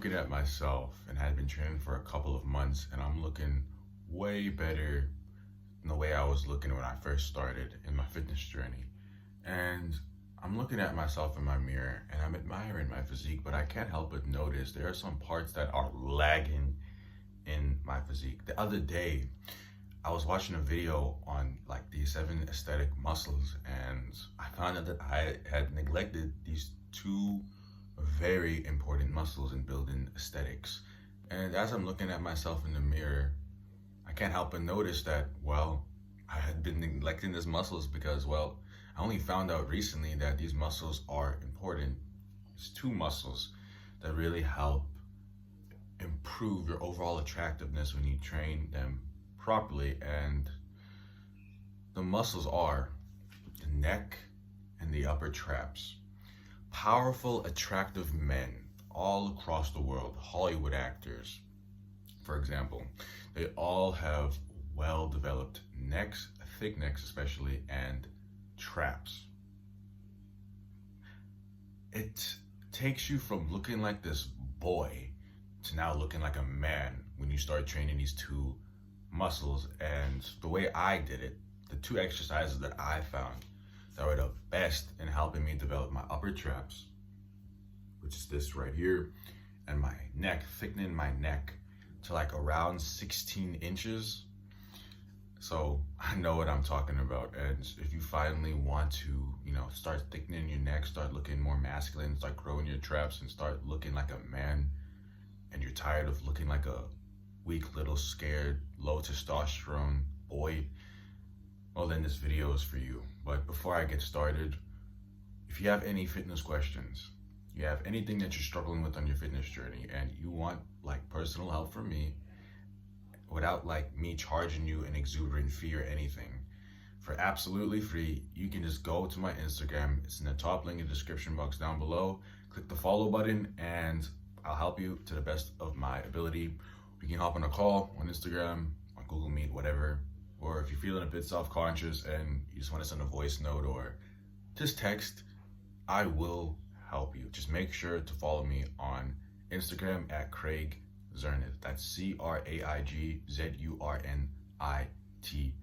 looking at myself and had been training for a couple of months, and I'm looking way better than the way I was looking when I first started in my fitness journey. And I'm looking at myself in my mirror and I'm admiring my physique, but I can't help but notice there are some parts that are lagging in my physique. The other day, I was watching a video on like the 7 aesthetic muscles, and I found out that I had neglected these two very important muscles in building aesthetics. And as I'm looking at myself in the mirror, I can't help but notice that, well, I had been neglecting these muscles because, well, I only found out recently that these muscles are important. It's two muscles that really help improve your overall attractiveness when you train them properly. And the muscles are the neck and the upper traps. Powerful, attractive men all across the world, Hollywood actors, for example, they all have well-developed necks, thick necks especially, and traps. It takes you from looking like this boy to now looking like a man when you start training these two muscles. And the way I did it, the two exercises that I found that were the best in helping me develop my upper traps, which is this right here, and my neck, thickening my neck to like around 16 inches. So I know what I'm talking about. And if you finally want to, start thickening your neck, start looking more masculine, start growing your traps and start looking like a man, and you're tired of looking like a weak, little, scared, low testosterone boy, well, then this video is for you. But before I get started, if you have any fitness questions, you have anything that you're struggling with on your fitness journey, and you want like personal help from me without like me charging you an exuberant fee or anything, for absolutely free, you can just go to my Instagram. It's in the top link in the description box down below. Click the follow button and I'll help you to the best of my ability. We can hop on a call on Instagram, on Google Meet, whatever. Or if you're feeling a bit self-conscious and you just want to send a voice note or just text, I will help you. Just make sure to follow me on Instagram at Craig Zernith. That's CraigZurnith.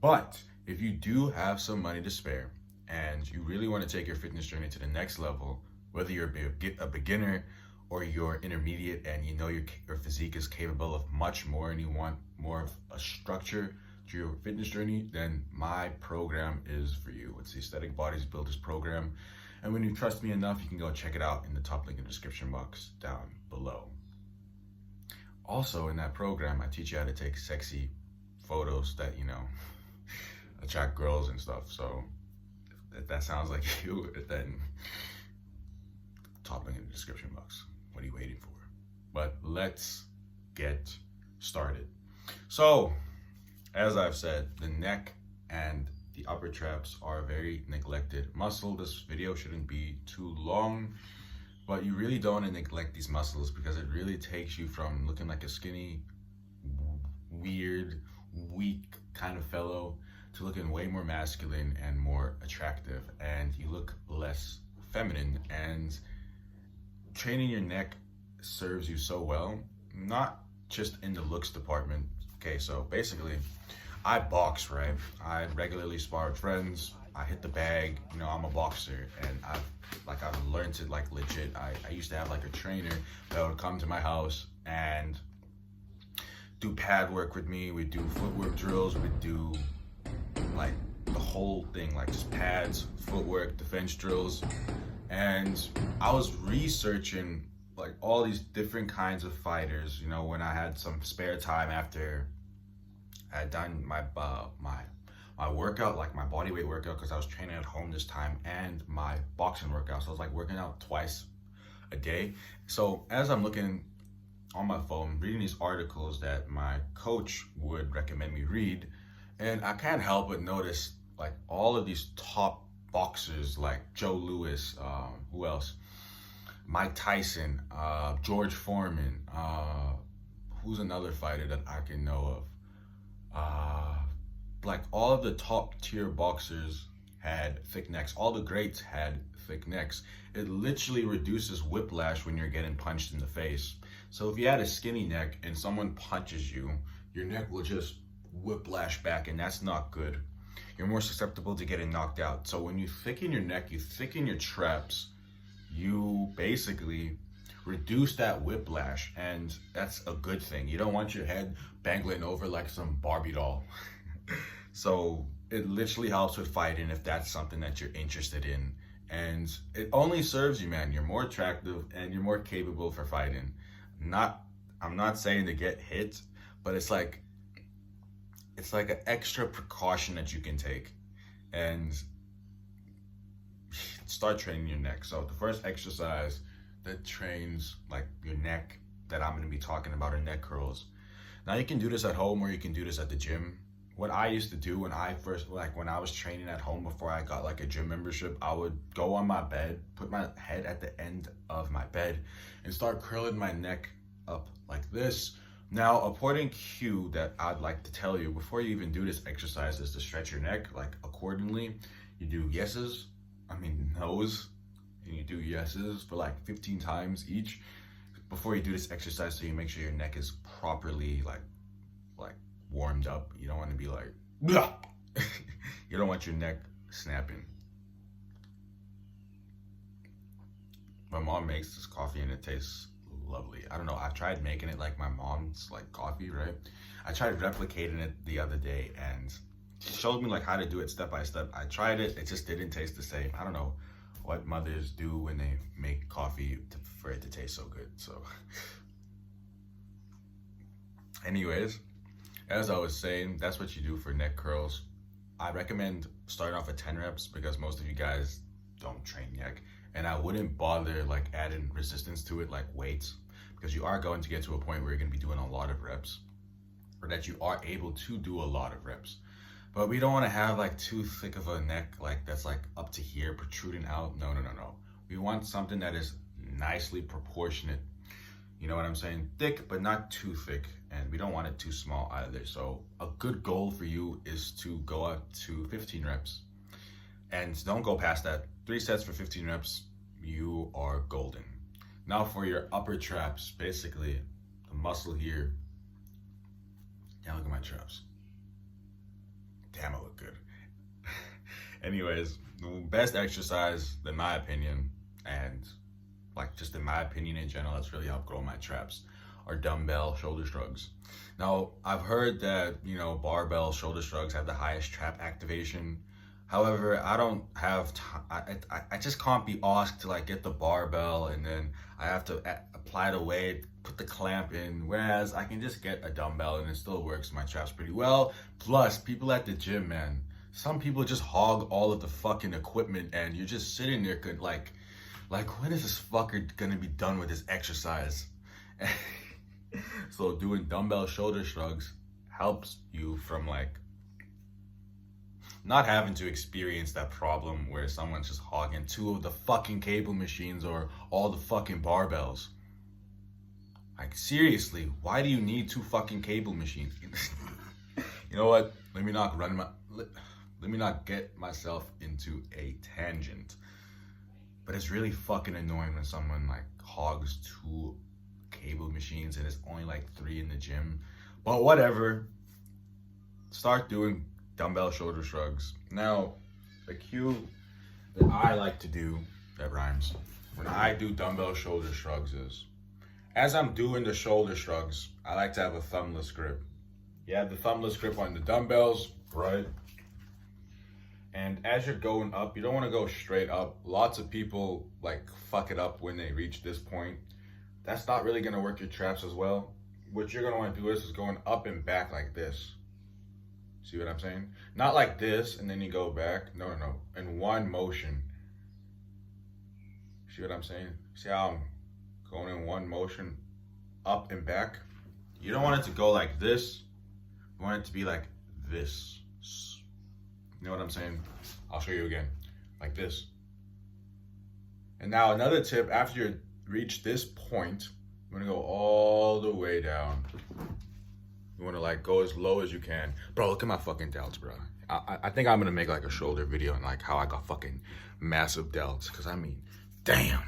But if you do have some money to spare and you really want to take your fitness journey to the next level, whether you're a beginner or you're intermediate and you know your physique is capable of much more and you want more of a structure to your fitness journey, then my program is for you. It's the Aesthetic Bodies Builders program. And when you trust me enough, you can go check it out in the top link in the description box down below. Also in that program, I teach you how to take sexy photos that, attract girls and stuff. So if that sounds like you, then top link in the description box. What are you waiting for? But let's get started. So, as I've said, the neck and the upper traps are a very neglected muscle. This video shouldn't be too long, but you really don't want to neglect these muscles because it really takes you from looking like a skinny, weird, weak kind of fellow to looking way more masculine and more attractive, and you look less feminine. And training your neck serves you so well, not just in the looks department. Okay, so basically, I box, right? I regularly spar with friends. I hit the bag, I'm a boxer, and I've learned it like legit. I used to have like a trainer that would come to my house and do pad work with me. We'd do footwork drills. We'd do like the whole thing, like just pads, footwork, defense drills. And I was researching like all these different kinds of fighters, when I had some spare time after I had done my workout, like my body weight workout, because I was training at home this time, and my boxing workout. So I was like working out twice a day. So as I'm looking on my phone, reading these articles that my coach would recommend me read, and I can't help but notice like all of these top boxers like Joe Louis, who else? Mike Tyson, George Foreman, who's another fighter that I can know of? Like all of the top tier boxers had thick necks. All the greats had thick necks. It literally reduces whiplash when you're getting punched in the face. So if you had a skinny neck and someone punches you, your neck will just whiplash back, and that's not good. You're more susceptible to getting knocked out. So when you thicken your neck, you thicken your traps, you basically reduce that whiplash, and that's a good thing. You don't want your head bangling over like some Barbie doll. So it literally helps with fighting if that's something that you're interested in. And it only serves you, man. You're more attractive and you're more capable for fighting. I'm not saying to get hit, but it's like an extra precaution that you can take and start training your neck. So the first exercise that trains like your neck that I'm going to be talking about are neck curls. Now you can do this at home or you can do this at the gym. What I used to do when I was training at home before I got like a gym membership, I would go on my bed, put my head at the end of my bed and start curling my neck up like this. Now, a important cue that I'd like to tell you before you even do this exercise is to stretch your neck like accordingly. You do no's, and you do yeses for like 15 times each before you do this exercise, so you make sure your neck is properly like warmed up. You don't want to be like, blah. You don't want your neck snapping. My mom makes this coffee and it tastes lovely. I don't know, I've tried making it like my mom's like coffee, right? I tried replicating it the other day and she showed me like how to do it step by step. I tried it, it just didn't taste the same. I don't know what mothers do when they make coffee for it to taste so good. So anyways, as I was saying, that's what you do for neck curls. I recommend starting off at 10 reps because most of you guys don't train neck, and I wouldn't bother like adding resistance to it like weights, because you are going to get to a point where you're going to be doing a lot of reps, or that you are able to do a lot of reps. But we don't want to have like too thick of a neck like that's like up to here protruding out. No. We want something that is nicely proportionate. You know what I'm saying? Thick, but not too thick. And we don't want it too small either. So a good goal for you is to go up to 15 reps. And don't go past that. 3 sets for 15 reps, you are golden. Now for your upper traps, basically the muscle here. Yeah, look at my traps. Damn, I look good. Anyways, the best exercise, in my opinion, and like just in my opinion in general, that's really helped grow my traps, are dumbbell shoulder shrugs. Now, I've heard that, you know, barbell shoulder shrugs have the highest trap activation. However, I don't have I just can't be asked to like get the barbell and then I have to apply the weight, put the clamp in, whereas I can just get a dumbbell and it still works my traps pretty well. Plus, people at the gym, man, some people just hog all of the fucking equipment and you're just sitting there like when is this fucker gonna be done with his exercise? So doing dumbbell shoulder shrugs helps you from like not having to experience that problem where someone's just hogging 2 of the fucking cable machines or all the fucking barbells. Like seriously, why do you need 2 fucking cable machines? You know what? Let me not get myself into a tangent. But it's really fucking annoying when someone like hogs 2 cable machines and it's only like 3 in the gym. But whatever. Start doing dumbbell shoulder shrugs. Now, the cue that I like to do, that rhymes, when I do dumbbell shoulder shrugs is, as I'm doing the shoulder shrugs, I like to have a thumbless grip. You have the thumbless grip on the dumbbells, right? And as you're going up, you don't want to go straight up. Lots of people like fuck it up when they reach this point. That's not really going to work your traps as well. What you're going to want to do is going up and back like this. See what I'm saying? Not like this and then you go back. No. In one motion. See what I'm saying? See how I'm going in one motion up and back? You don't want it to go like this. You want it to be like this. You know what I'm saying? I'll show you again. Like this. And now another tip, after you reach this point, you want to go all the way down. You want to like go as low as you can. Bro, look at my fucking delts, bro. I think I'm gonna make like a shoulder video and like how I got fucking massive delts. Cause I mean, damn.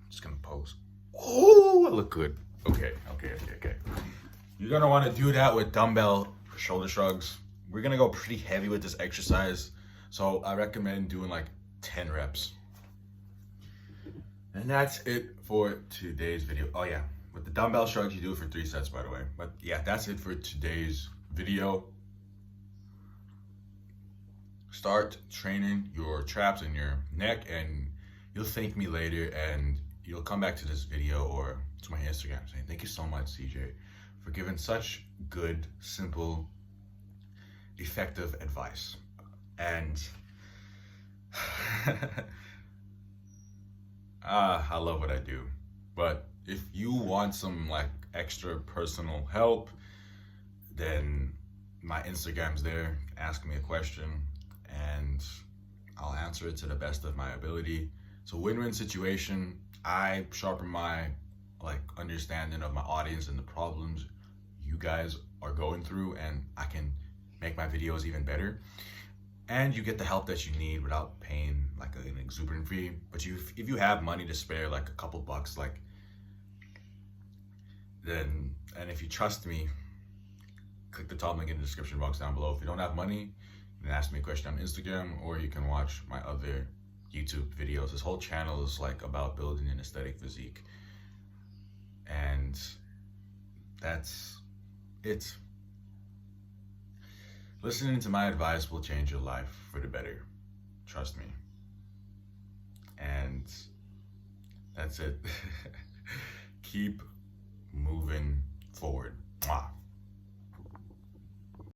Just gonna pose. Oh, I look good. Okay. You're gonna want to do that with dumbbell shoulder shrugs. We're gonna go pretty heavy with this exercise, so I recommend doing like 10 reps. And that's it for today's video. Oh yeah, with the dumbbell shrugs, you do it for 3 sets, by the way. But yeah, that's it for today's video. Start training your traps and your neck, and you'll thank me later, and you'll come back to this video or to my Instagram saying, thank you so much, CJ, for giving such good, simple, effective advice. And I love what I do. But if you want some like extra personal help, then my Instagram's there. Ask me a question and I'll answer it to the best of my ability. It's a win-win situation. I sharpen my like understanding of my audience and the problems you guys are going through, and I can make my videos even better. And you get the help that you need without paying like an exuberant fee. But if you have money to spare, like a couple bucks, like then, and if you trust me, click the top link in the description box down below. If you don't have money, you can ask me a question on Instagram, or you can watch my other YouTube videos. This whole channel is like about building an aesthetic physique. And that's it. Listening to my advice will change your life for the better. Trust me. And that's it. Keep moving forward. Mwah.